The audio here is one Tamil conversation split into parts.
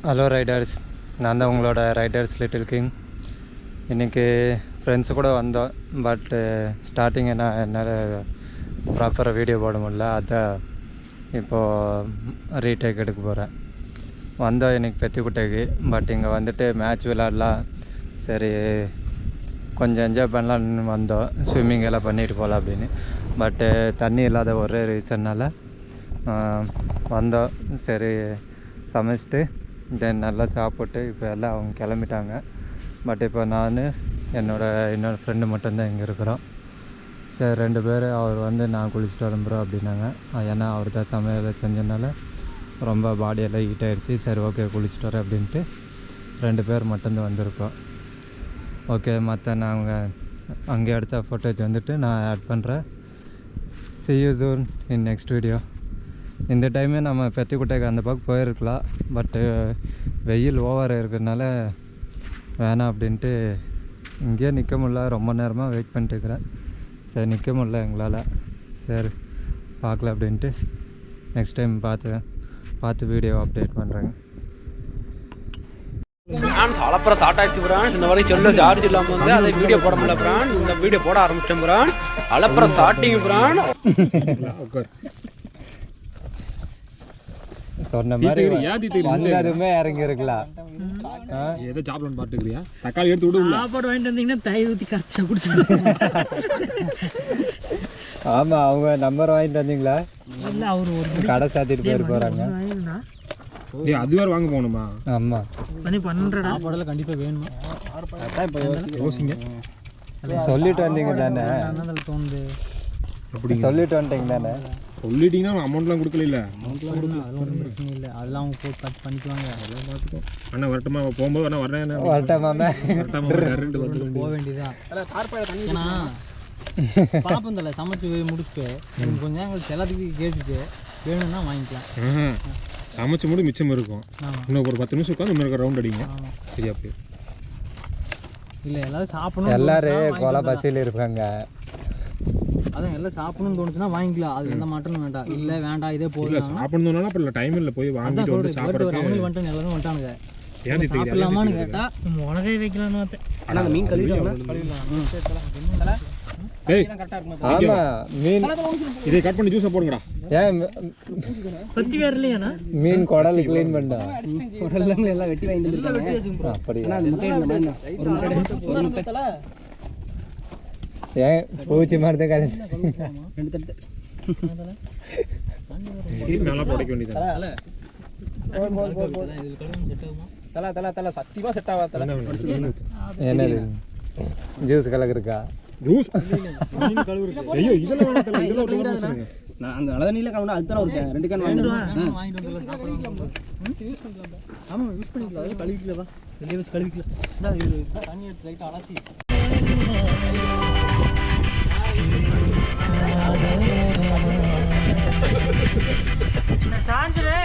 ஹலோ ரைடர்ஸ், நான் தான் உங்களோட ரைடர்ஸ் லிட்டில் கிங். இன்றைக்கி ஃப்ரெண்ட்ஸு கூட வந்தோம். பட்டு ஸ்டார்டிங் என்னால் ப்ராப்பராக வீடியோ போட முடியல. அதான் இப்போது ரீடேக் எடுக்க போகிறேன். வந்தோம் இன்றைக்கி பெத்திக்குட்டைக்கு. பட் இங்கே வந்துட்டு மேட்ச் விளாட்லாம், சரி கொஞ்சம் என்ஜாய் பண்ணலான்னு வந்தோம். ஸ்விம்மிங் எல்லாம் பண்ணிட்டு போகலாம் அப்படின்னு. பட்டு தண்ணி இல்லாத ஒரே ரீசன்னால் வந்தோம். சரி சமைச்சிட்டு தென் நல்லா சாப்பிட்டு இப்போ எல்லாம் அவங்க கிளம்பிட்டாங்க. பட் இப்போ நான் என்னோடய ஃப்ரெண்டு மட்டும்தான் இங்கே இருக்கிறோம். சரி 2 பேர் அவர் நான் குளிச்சுட்டு வரேன் ப்ரோ அப்படின்னாங்க. ஏன்னா அவர் தான் சமையல் செஞ்சதுனால ரொம்ப பாடியெல்லாம் ஹீட் ஆகிடுச்சு. சரி ஓகே குளிச்சுட்டு வரேன் அப்படின்ட்டு 2 பேர் மட்டும்தான் வந்திருக்கோம். ஓகே, மற்ற நாங்கள் அங்கே எடுத்த ஃபோட்டோஸ் நான் ஆட் பண்ணுறேன். see you soon in next video. இந்த டைமே நம்ம பெத்திக்குட்டைக்கு அந்த பக்கம் போயிருக்கலாம். பட்டு வெயில் ஓவர் இருக்கிறதுனால வேணாம் அப்படின்ட்டு இங்கேயே நிற்க முடியல. ரொம்ப நேரமாக வெயிட் பண்ணிட்டு இருக்கிறேன். சரி நிற்க முடியல எங்களால். சரி பார்க்கலாம் அப்படின்ட்டு நெக்ஸ்ட் டைம் பார்த்து வீடியோ அப்டேட் பண்ணுறேங்க. அப்புறம் தாட்டாச்சு பிரான் இந்த மாதிரி சொல்ல சார்ஜ் இல்லாமல் வந்து அதை வீடியோ போட முடியல பிரான். இந்த வீடியோ போட ஆரம்பிச்சிட்டேன் பிரான். அப்புறம் ஸ்டார்டிங் பிரான் சொன்ன மாதிரி வந்ததுமே இறங்கி இருக்கலாம். ஏதோ சாப்பிடணும் பாட்டுக்கிறியா? தக்காளி எடுத்து விடு. சாப்பாடு வாங்கிட்டு வந்தீங்கன்னா தயிர் ஊற்றி கரைச்சா குடிச்சு. ஆமாம், அவங்க நம்பர் வாங்கிட்டு வந்தீங்களா? இல்லை, அவர் ஒரு கடை சாத்திட்டு போயிட்டு போகிறாங்க. அது வேறு வாங்க போகணுமா? ஆமாம், பண்ணி பண்ணுறடா. சாப்பாடெல்லாம் கண்டிப்பாக வேணுமா? யோசிங்க. சொல்லிட்டு வந்தீங்க தானே? தோணுது அப்படி சொல்லிட்டு வந்துட்டீங்க தானே? சொல்லிட்டீங்கன்னா அமௌண்ட்லாம் கொடுக்கல. அதெல்லாம் பிரச்சனை இல்லை, அதெல்லாம் அவங்க போட்டு கட் பண்ணிக்குவாங்க. அதெல்லாம் பார்த்துக்கோ. அண்ணா வரட்டுமா? போகும்போது அண்ணா வரேன். வரட்டாமாமே போக வேண்டியதான். ஏன்னா பாப்பம் தலை சமைச்சு முடிச்சுட்டு கொஞ்சம் நேரம் எல்லாத்துக்கும் கேட்டுட்டு வேணும்னா வாங்கிக்கலாம். சமைச்சு முடி மிச்சம் இருக்கும். இன்னும் ஒரு 10 நிமிஷம் உட்காந்து இன்னொரு ரவுண்ட் அடிங்க. சரியா போய் இல்லை எல்லாரும் சாப்பிடணும். எல்லாரும் கொலை பசியில் இருப்பாங்க. அதான் எல்லாம் சாப்பிடணும்னு தோணுச்சுன்னா வாங்கிக்கலாம். அது எந்த மாற்றமும் வேண்டாம். இல்லை வேண்டாம் இதே போதும் சாப்பிடணும்னா அப்புறம் டைம் இல்லை போய் வாங்கிட்டு வந்து சாப்பிட்றது. அவனுக்கு வந்துட்டு எல்லாரும் வந்துட்டானுங்க. ஏன் சாப்பிடலாமான்னு கேட்டால் உனகை வைக்கலான்னு பார்த்தேன். ஆனால் மீன் கழுவிடலாம். இதை கட் பண்ணி ஜூஸை போடுங்கடா. ஏன் பத்தி வேற இல்லையாண்ணா? மீன் குடல் கிளீன் பண்ணா குடல் எல்லாம் வெட்டி வாங்கிட்டு அப்படியா? ஏன் பூச்சி மாதிரி தான் நல்லா புடைக்க வேண்டியது. சத்தியமா செட் ஆகாத. என்னது ஜூஸ் கலக்குறக்கா? ஜூஸ் ஐயோ இதெல்லாம் வேணாம். நான் அந்த நல்ல தண்ணியில கலந்து அதுதான் இருக்கேன். 2 கேன் வாங்கிட்டு ஆமாம் யூஸ் பண்ணிக்கலாம். அது கழுவிக்கலவா வெளியே வச்சு கழுவிக்கலாம். தண்ணி எடுத்து லைட்டாக அலசி சாஞ்சிரு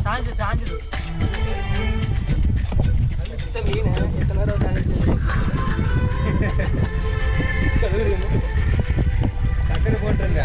சாஞ்சு சாஞ்சிரு மீன் எத்தனை நேரம் சாஞ்சிச்சு. சக்கரை போட்டுருங்க.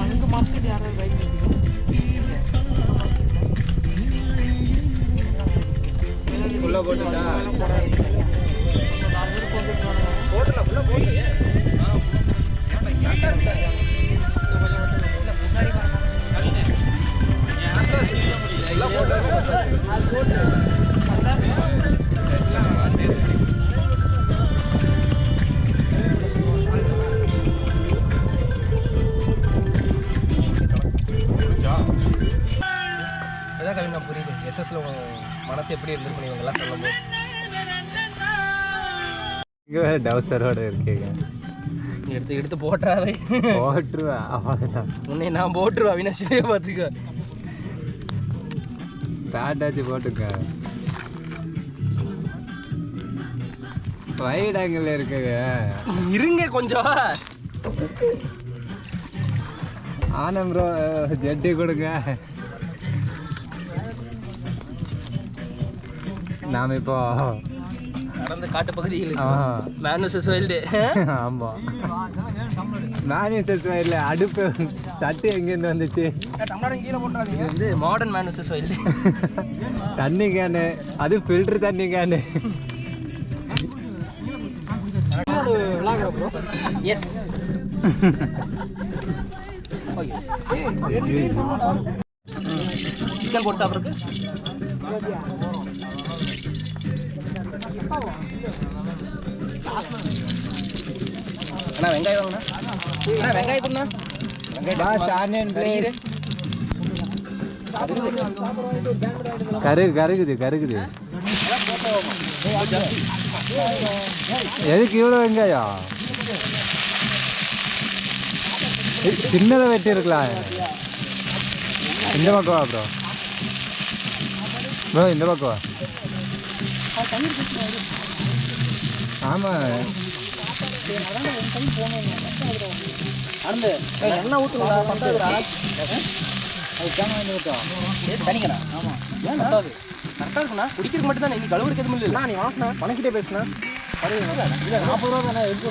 அங்கே மார்க்கெட் யாராவது பைக் உள்ள போட்டுடா. புரியுது. எஸ்எஸ்ல மனசு எப்படி இருந்திருக்கும் இவங்கெல்லாம் சொல்லும் போது. இங்கே வேறு டவுசரோட இருக்கீங்க. எடுத்து போட்டுறாதே. போட்டுருவேன் அவ்வளோதான். உன்னை நான் போட்டுருவேன். அவினாசிலே பார்த்துக்க. பேண்டாச்சு போட்டுக்க. வைட் ஆங்கிள் இருக்குங்க. இருங்க கொஞ்சம். ஆனம் ப்ரோ ஜெட்டி கொடுங்க. நாம் இப்போ நடந்த காட்டு பகுதியில் மேனுசஸ் வைல்டு. ஆமாம், மேனுசஸ் வைல்டு. அடுப்பு சட்டு எங்கேருந்து வந்துச்சு? இது வந்து மாடர்ன் மேனுசஸ் வைல்டு. தண்ணி கேனு, அது ஃபில்டர் தண்ணி கேனு. எஸ் சிக்கன் போட்டு சாப்பிட்றது. அண்ணா வெங்காயம் வாங்கண்ணா. அண்ணா வெங்காயத்துண்ணா. கருகுது. எதுக்கு இவ்வளோ வெங்காயம்? சின்னதை வெட்டி இருக்கலாம். இந்த பக்கம் வா ப்ரோ. இந்த பக்கம் வா. ஆமாம், எண்ணெய் ஊற்றுங்களா? பத்தாதுடா. தனிங்கண்ணா. ஆமாம், ஏன் பத்தாது? கரெக்டாக இருக்குண்ணா. குடிக்கிறதுக்கு மட்டும் தானே, நீ கழுவுறதுக்கு எதுவும் இல்லை. நீ வாங்கினா பணக்கிட்டே பேசுனா. இல்லை 40 ரூபா தானே எடுத்து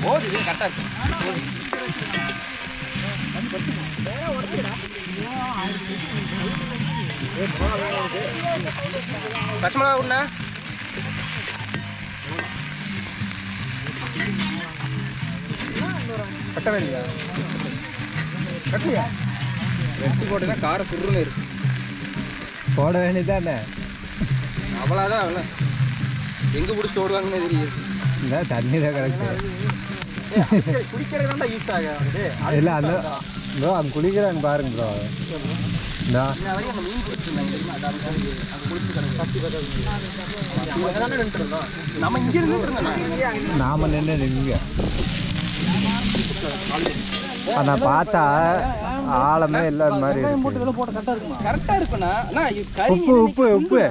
போது. இது கரெக்டாக இருக்கு. பச்சை மிளகா விடுண்ணா. கட்ட வேண்டியா? கட்டலையா? வெட்டி போட்டுனா காரை சுருன்னு இருக்கு. போட வேண்டியதானே? அவ்வளோதான். அவ்வளோ எங்கே பிடிச்சி ஓடுவாங்கன்னு தெரியுது. இந்த தண்ணி தான் கிடக்கு. குடிக்கிறது தான் யூஸ் ஆகுது. இல்லை அந்த ப்ரோ அங்கே குளிக்கிறான்னு பாருங்க ப்ரோ. இந்த மீன் பிடிச்சிருந்தாங்க. நம்ம இங்கே இருந்து நாம நின்று நான் பார்த்தா ஆழமே இல்லாத மாதிரி கரெக்டா இருக்குண்ணா. உப்பு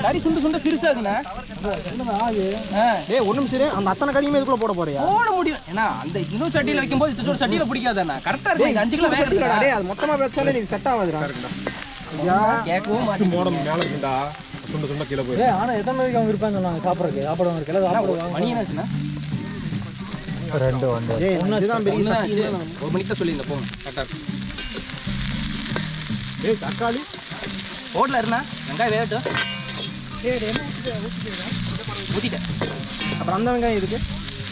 கறி சுண்டு சிறுசாகுண்ணா. ஒரு நிமிஷம், அந்த அத்தனை கறியுமே இதுக்குள்ள போட போறியா? போட முடியும். ஏன்னா அந்த இன்னொரு சட்டியில் வைக்கும்போது இந்த சட்டியில் பிடிக்காதாண்ணா. கரெக்டா இருக்கு. 5 கிலோ வேக இருக்குடா. அது மொத்தமா வச்சாலே நீ செட் ஆகாதுடா. கேட்கவும் மோடம் மேலே இருக்குண்டா. துண்டு கீழே போய். ஆனா எத்தனை மணிக்கு அவங்க இருப்பான்னு சொன்னாங்க சாப்பிட்றதுக்கு? சாப்பிடுவாங்க கிலோ மணி என்னாச்சுண்ணா? 2 1. இதுதான் பெரிய சட்டி. 1 மணிக்கு தான் சொல்லியிருந்தேன். போங்க கரெக்டாக இருக்கும். தக்காளி ஹோட்டலில் இருந்தா வெங்காயம் வேகட்டும். ஊற்றிட்டேன். அப்புறம் அந்த வெங்காயம் இதுக்கு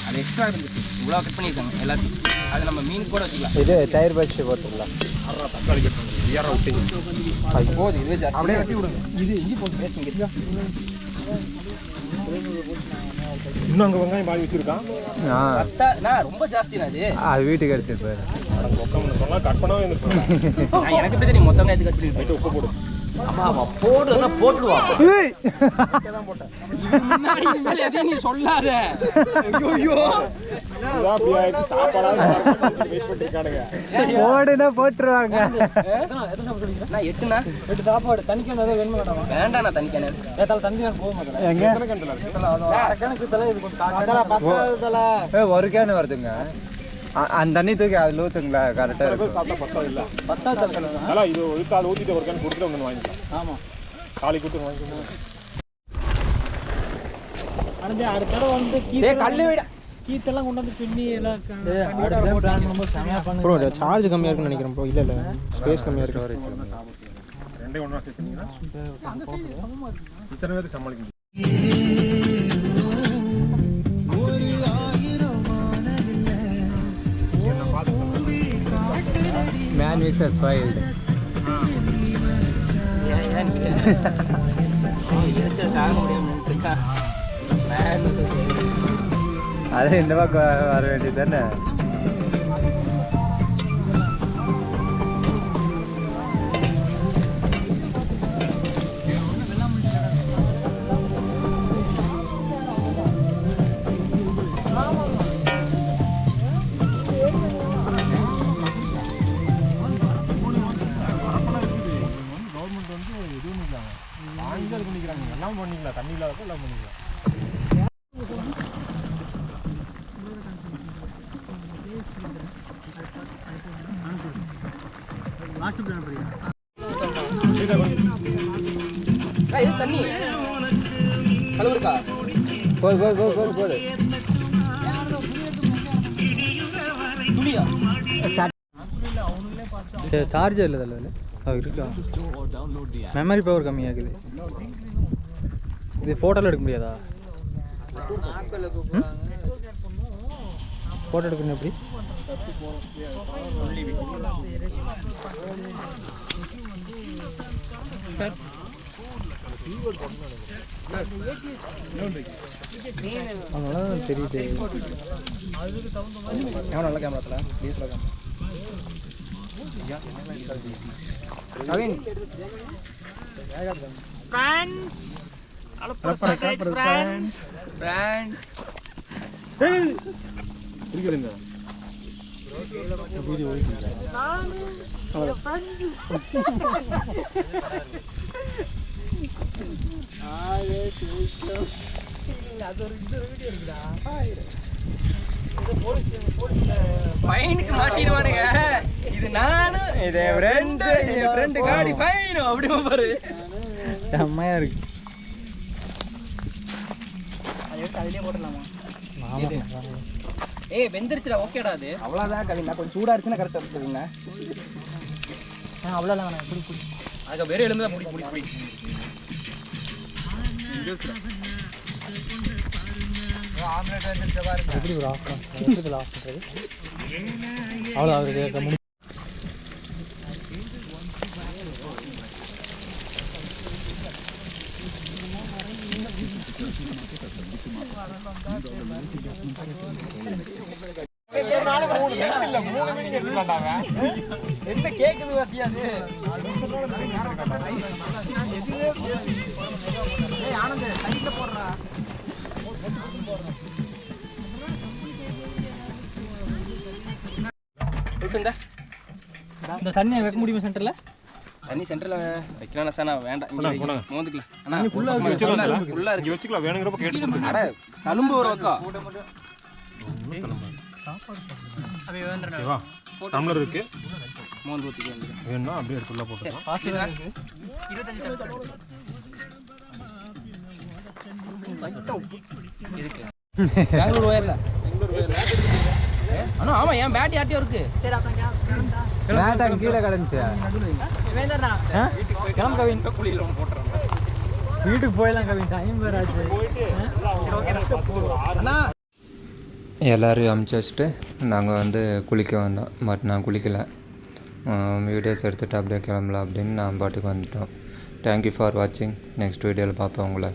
அது எக்ஸ்ட்ரா இருந்துச்சு. இவ்வளோ கட் பண்ணியிருக்காங்க எல்லாத்தையும். அது நம்ம மீன் கூட வச்சுக்கலாம். இது தயிர் பச்சி போட்டுக்கலாம். தக்காளி கட் பண்ணுறது போது. இதுவே ஜாஸ்தி. அப்படியே வெட்டி விடுங்க. இது இஞ்சி போட்டு பேஸ்ட் இங்கே. இன்னும் அங்கே வெங்காயம் பாதி வச்சிருக்கான். ரொம்ப ஜாஸ்திண்ணா அது. அது வீட்டுக்கு எடுத்துட்டு போயிரு. சொன்னால் கட் பண்ணவே நான் எனக்கு எப்படி தெரியும் மொத்தம் கட் பண்ணிட்டு உப்பு போடு. போடுன்னா போட்டுடுவான். எதையும் நீ சொல்லாத. போடுனா போட்டுருவாங்க. நான் 8ண்ணா. 8 சாப்பாடு. தண்ணிக்கு வேணுமா? வேண்டாம். நான் தண்ணிக்கான தண்ணி போக மாட்டேன். எங்க ஒரு கேன் வருதுங்க. அந்த தண்ணி தூக்கி அதில் ஊற்றுங்களா? கரெக்டாக இருக்கும். இது அதை ஊற்றிட்டு ஒரு கேன் கொடுத்துட்டு ஒன்று வாங்கிக்கலாம். ஆமாம், காலி கொடுத்து வாங்கிக்கணும். அடுத்த தடவை வந்து கீத்தெல்லாம் கொண்டு வந்து பின்னி எல்லாம் ப்ரோ சார்ஜ் கம்மியாக இருக்குன்னு நினைக்கிறேன் ப்ரோ. இல்லை ஸ்பேஸ் கம்மியாக இருக்கு. 2 ஒன்றா சேர்த்துனீங்கன்னா இத்தனை பேருக்கு சமாளிக்க முடியும். Man versus wild. அது இந்த பக்கம் வர வேண்டியது தானே? கவர்மெண்ட் வந்து எதுவும் பண்ணிக்கிறாங்க. எல்லாம் பண்ணிக்கலாம். தண்ணி இல்லாதப்போ எல்லாம் பண்ணிக்கலாம். இது தண்ணி கழுவுருக்கா போது துணியா சார்ஜர் இல்லை அதில் இருக்கா மெமரி பவர் கம்மியாகுது இது ஃபோட்டோவில் எடுக்க முடியாதா ஃபோட்டோ எடுக்கணும் எப்படி அதனால தெரியுது எவ்வளோ நல்ல கேமராத்தில் டிஎஸ்எல்ஆர் கவின் பையனுக்கு மாட்டிடுவானுங்க இது நானும் இது ஃப்ரெண்டு காடி பையனும் அப்படி பாரு செம்மையா இருக்கு அதிலே போட்டுடலாமா ஏய் வெந்துருச்சுடா ஓகேடா அது அவ்வளோதான் கவின் கொஞ்சம் சூடாக இருந்துச்சுன்னா கரெக்டாக இருக்குதுங்க அவ்வளோதான் பிடி அதுக்கு வெறும் எலும்பு தான் பிடி எப்படி ஒரு ஆஃப் எப்படி ஆஃப் பண்ணுறது அவ்வளோ அவருக்கு என்ன கேக்குது பாத்தியா இந்த தண்ணியை வைக்க முடியுமா சென்டரில் தண்ணி சென்டர்ல வைக்கலாம் சார் நான் வேண்டாம் மோந்துக்கலாம் ஆனா ஃபுல்லா இருக்கு வச்சுக்கலாம் வேணுங்கிறப்ப கேட்டு அட தழும்பு ஒரு பக்கம் டம்ளர் இருக்கு மோந்து ஊற்றிக்க வேணும்னா அப்படியே ஃபுல்லாக போட்டு இதுக்கு பெங்களூர் ஒயர்ல அண்ணா ஆமா ஏன் பேட் யார்ட்டியும் இருக்கு பேட்டாங்க கீழே கிடந்துச்சு கிளம்பு கவின் வீட்டுக்கு போயிடலாம் கவின் டைம் வேறு ஆச்சு அண்ணா எல்லோரையும் அமுச்சு வச்சுட்டு நாங்கள் வந்து குளிக்க வந்தோம். பட் நான் குளிக்கலை, வீடியோஸ் எடுத்துகிட்டு அப்படியே கிளம்பலாம் அப்படின்னு நான் பாட்டுக்கு வந்துட்டோம். தேங்க்யூ ஃபார் வாட்சிங். நெக்ஸ்ட் வீடியோவில் பார்ப்பேன் உங்களை.